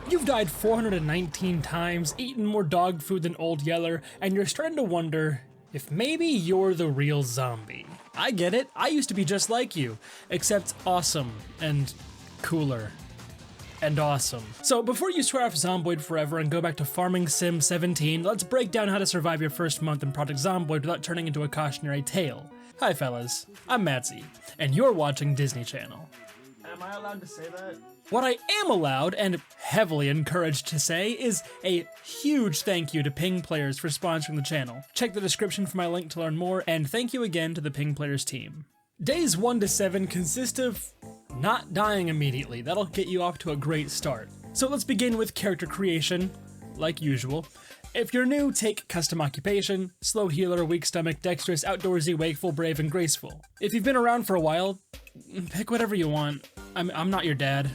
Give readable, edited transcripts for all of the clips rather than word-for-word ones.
You've died 419 times, eaten more dog food than Old Yeller, and you're starting to wonder if maybe you're the real zombie. I get it, I used to be just like you, except awesome and cooler. And awesome. So before you swear off Zomboid forever and go back to Farming Sim 17, let's break down how to survive your first month in Project Zomboid without turning into a cautionary tale. Hi fellas, I'm Mattsi, and you're watching Disney Channel. Am I allowed to say that? What I am allowed, and heavily encouraged to say, is a huge thank you to Ping Players for sponsoring the channel. Check the description for my link to learn more, and thank you again to the Ping Players team. Days 1 to 7 consist of not dying immediately. That'll get you off to a great start. So let's begin with character creation, like usual. If you're new, take custom occupation, slow healer, weak stomach, dexterous, outdoorsy, wakeful, brave, and graceful. If you've been around for a while, pick whatever you want. I'm not your dad.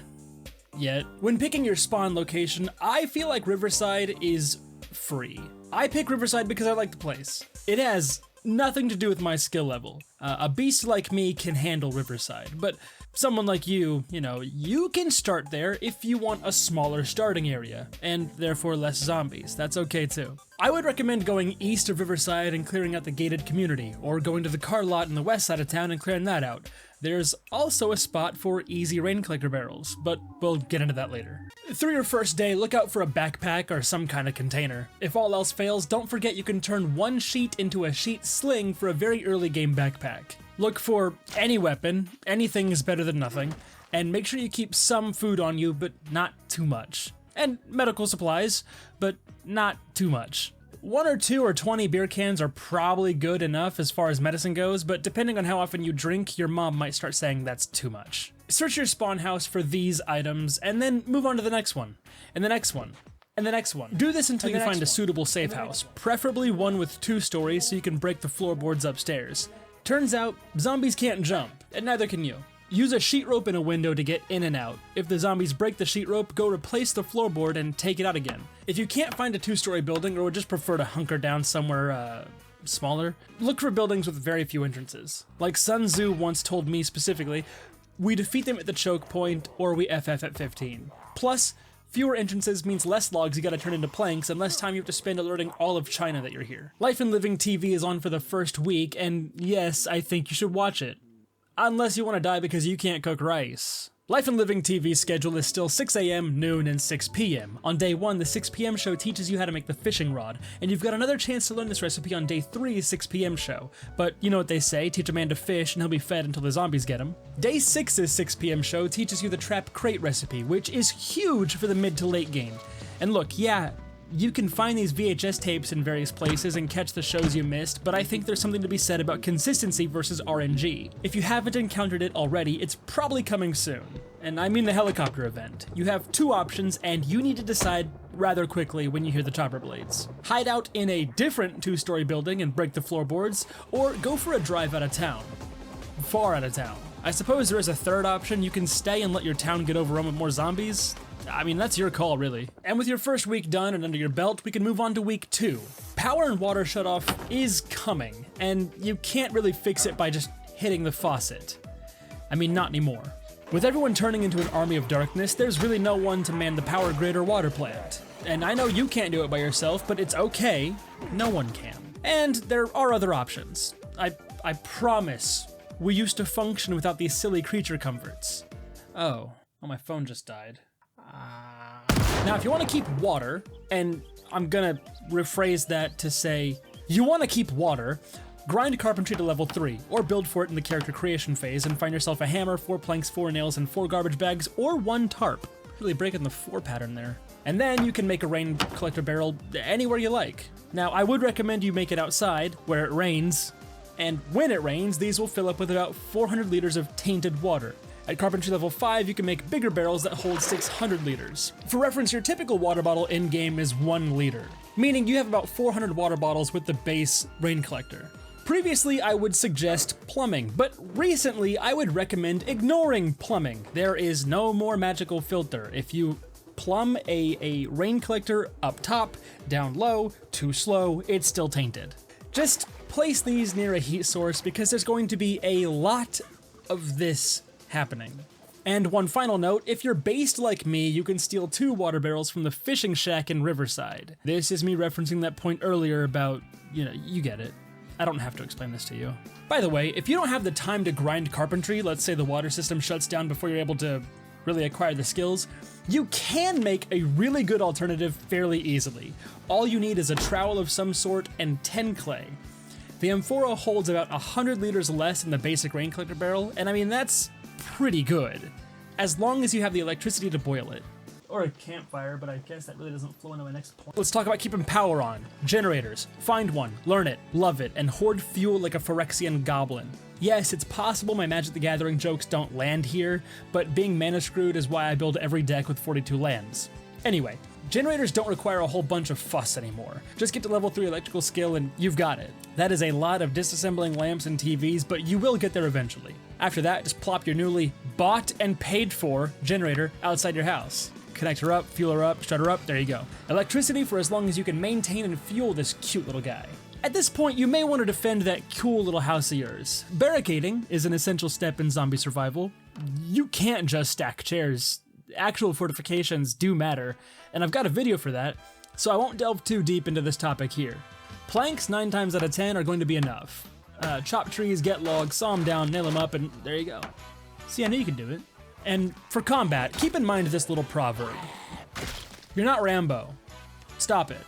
Yet. When picking your spawn location, I feel like Riverside is free. I pick Riverside because I like the place. It has nothing to do with my skill level. A beast like me can handle Riverside, but someone like you know, you can start there if you want a smaller starting area, and therefore less zombies. That's okay too. I would recommend going east of Riverside and clearing out the gated community, or going to the car lot in the west side of town and clearing that out. There's also a spot for easy rain collector barrels, but we'll get into that later. Through your first day, look out for a backpack or some kind of container. If all else fails, don't forget you can turn one sheet into a sheet sling for a very early game backpack. Look for any weapon, anything is better than nothing, and make sure you keep some food on you, but not too much. And medical supplies, but not too much. 1 or 2 or 20 beer cans are probably good enough as far as medicine goes, but depending on how often you drink, your mom might start saying that's too much. Search your spawn house for these items, and then move on to the next one, and the next one, and the next one. Do this until you find a suitable safe house, preferably one with 2 stories so you can break the floorboards upstairs. Turns out, zombies can't jump, and neither can you. Use a sheet rope in a window to get in and out. If the zombies break the sheet rope, go replace the floorboard and take it out again. If you can't find a 2-story building or would just prefer to hunker down somewhere, smaller, look for buildings with very few entrances. Like Sun Tzu once told me specifically, we defeat them at the choke point or we FF at 15. Plus, fewer entrances means less logs you gotta turn into planks and less time you have to spend alerting all of China that you're here. Life and Living TV is on for the first week, and yes, I think you should watch it. Unless you want to die because you can't cook rice. Life and Living TV's schedule is still 6 a.m., noon, and 6 p.m. On day 1, the 6 p.m. show teaches you how to make the fishing rod, and you've got another chance to learn this recipe on day 3's 6 p.m. show. But you know what they say, teach a man to fish and he'll be fed until the zombies get him. Day 6's 6 p.m. show teaches you the trap crate recipe, which is huge for the mid to late game. And look, yeah, you can find these VHS tapes in various places and catch the shows you missed, but I think there's something to be said about consistency versus RNG. If you haven't encountered it already, it's probably coming soon. And I mean the helicopter event. You have 2 options, and you need to decide rather quickly when you hear the chopper blades. Hide out in a different 2-story building and break the floorboards, or go for a drive out of town. Far out of town. I suppose there is a 3rd option, you can stay and let your town get overrun with more zombies. I mean, that's your call, really. And with your first week done and under your belt, we can move on to week 2. Power and water shutoff is coming, and you can't really fix it by just hitting the faucet. I mean, not anymore. With everyone turning into an army of darkness, there's really no one to man the power grid or water plant. And I know you can't do it by yourself, but it's okay. No one can. And there are other options. I promise. We used to function without these silly creature comforts. Oh, my phone just died. Now, if you want to keep water, and I'm gonna rephrase that to say, you want to keep water, grind carpentry to level 3, or build for it in the character creation phase and find yourself a hammer, 4 planks, 4 nails, and 4 garbage bags, or 1 tarp. Really breaking the 4 pattern there. And then you can make a rain collector barrel anywhere you like. Now, I would recommend you make it outside, where it rains, and when it rains, these will fill up with about 400 liters of tainted water. At carpentry level 5, you can make bigger barrels that hold 600 liters. For reference, your typical water bottle in-game is 1 liter, meaning you have about 400 water bottles with the base rain collector. Previously, I would suggest plumbing, but recently I would recommend ignoring plumbing. There is no more magical filter. If you plumb a rain collector up top, down low, too slow, it's still tainted. Just place these near a heat source because there's going to be a lot of this happening. And one final note, if you're based like me, you can steal 2 water barrels from the fishing shack in Riverside. This is me referencing that point earlier about, you get it. I don't have to explain this to you. By the way, if you don't have the time to grind carpentry, let's say the water system shuts down before you're able to really acquire the skills, you can make a really good alternative fairly easily. All you need is a trowel of some sort and 10 clay. The amphora holds about 100 liters less than the basic rain collector barrel, and I mean, that's pretty good, as long as you have the electricity to boil it. Or a campfire, but I guess that really doesn't flow into my next point. Let's talk about keeping power on. Generators. Find one, learn it, love it, and hoard fuel like a Phyrexian goblin. Yes, it's possible my Magic the Gathering jokes don't land here, but being mana screwed is why I build every deck with 42 lands. Anyway, generators don't require a whole bunch of fuss anymore. Just get to level 3 electrical skill and you've got it. That is a lot of disassembling lamps and TVs, but you will get there eventually. After that, just plop your newly bought and paid for generator outside your house. Connect her up, fuel her up, shut her up, there you go. Electricity for as long as you can maintain and fuel this cute little guy. At this point, you may want to defend that cool little house of yours. Barricading is an essential step in zombie survival. You can't just stack chairs. Actual fortifications do matter, and I've got a video for that, so I won't delve too deep into this topic here. Planks 9 times out of 10 are going to be enough. Chop trees, get logs, saw them down, nail them up, and there you go. See, I knew you could do it. And for combat, keep in mind this little proverb. You're not Rambo. Stop it.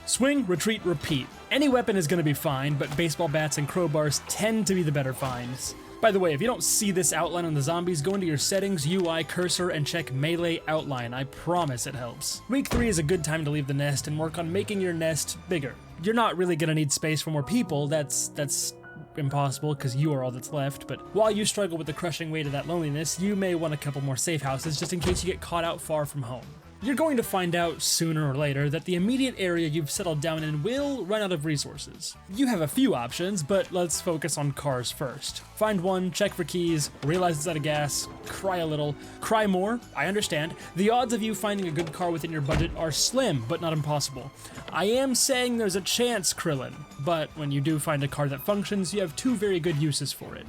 Swing, retreat, repeat. Any weapon is going to be fine, but baseball bats and crowbars tend to be the better finds. By the way, if you don't see this outline on the zombies, go into your settings, UI, cursor, and check melee outline. I promise it helps. Week 3 is a good time to leave the nest and work on making your nest bigger. You're not really going to need space for more people, that's impossible because you are all that's left, but while you struggle with the crushing weight of that loneliness, you may want a couple more safe houses just in case you get caught out far from home. You're going to find out sooner or later that the immediate area you've settled down in will run out of resources. You have a few options, but let's focus on cars first. Find one, check for keys, realize it's out of gas, cry a little, cry more, I understand. The odds of you finding a good car within your budget are slim, but not impossible. I am saying there's a chance, Krillin, but when you do find a car that functions, you have 2 very good uses for it.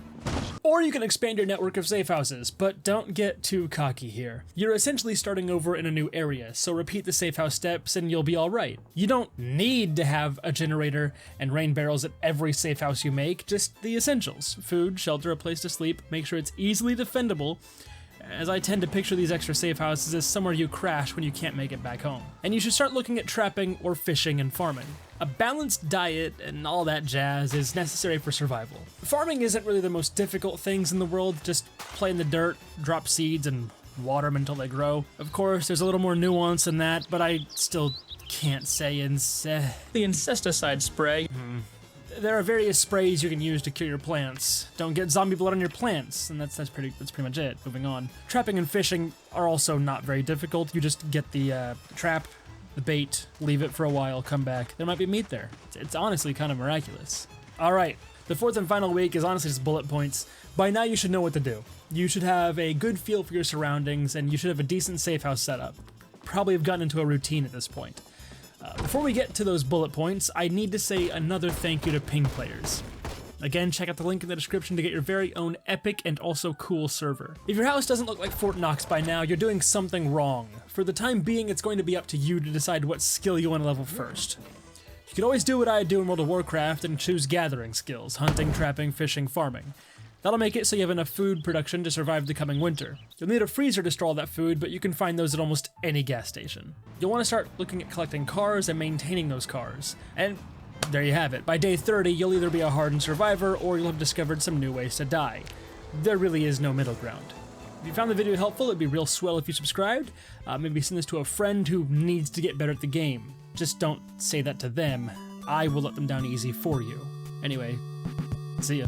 Or you can expand your network of safe houses, but don't get too cocky here. You're essentially starting over in a new area, so repeat the safe house steps and you'll be alright. You don't need to have a generator and rain barrels at every safe house you make, just the essentials. Food, shelter, a place to sleep, make sure it's easily defendable, as I tend to picture these extra safe houses as somewhere you crash when you can't make it back home. And you should start looking at trapping or fishing and farming. A balanced diet and all that jazz is necessary for survival. Farming isn't really the most difficult things in the world, just play in the dirt, drop seeds, and water them until they grow. Of course, there's a little more nuance than that, but I still can't say The incesticide spray. There are various sprays you can use to cure your plants. Don't get zombie blood on your plants, and that's pretty much it. Moving on. Trapping and fishing are also not very difficult. You just get the trap, the bait, leave it for a while, come back. There might be meat there. It's honestly kind of miraculous. All right, the 4th and final week is honestly just bullet points. By now you should know what to do. You should have a good feel for your surroundings, and you should have a decent safe house setup. Probably have gotten into a routine at this point. Before we get to those bullet points, I need to say another thank you to ping players. Again, check out the link in the description to get your very own epic and also cool server. If your house doesn't look like Fort Knox by now, you're doing something wrong. For the time being, it's going to be up to you to decide what skill you want to level first. You can always do what I do in World of Warcraft and choose gathering skills, hunting, trapping, fishing, farming. That'll make it so you have enough food production to survive the coming winter. You'll need a freezer to store all that food, but you can find those at almost any gas station. You'll want to start looking at collecting cars and maintaining those cars. And there you have it. By day 30, you'll either be a hardened survivor or you'll have discovered some new ways to die. There really is no middle ground. If you found the video helpful, it'd be real swell if you subscribed. Maybe send this to a friend who needs to get better at the game. Just don't say that to them. I will let them down easy for you. Anyway, see ya.